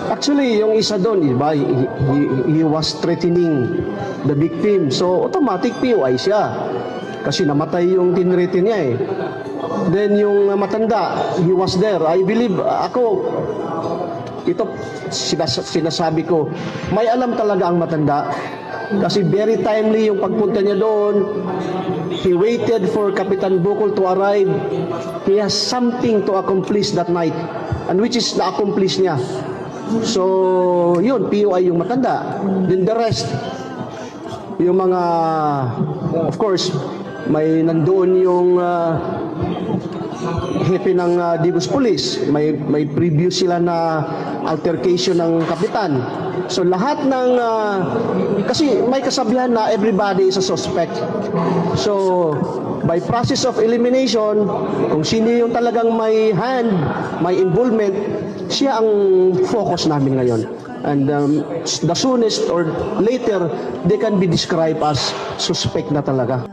Actually, yung isa doon, iba, he was threatening the victim. So, automatic POI siya. Kasi namatay yung tinrete niya eh. Then yung matanda, he was there. I believe, ito sinasabi ko, may alam talaga ang matanda. Kasi very timely yung pagpunta niya doon. He waited for Kapitan Bukol to arrive. He has something to accomplish that night. And which is na-accomplish niya. So, yun, POI yung matanda. Then the rest, yung mga, of course, may nandoon yung hepe ng Digos Police. May previous sila na altercation ng kapitan. So lahat ng, kasi may kasabihan na everybody is a suspect. So by process of elimination, kung sino yung talagang may hand, may involvement, siya ang focus namin ngayon. And the soonest or later, they can be described as suspect na talaga.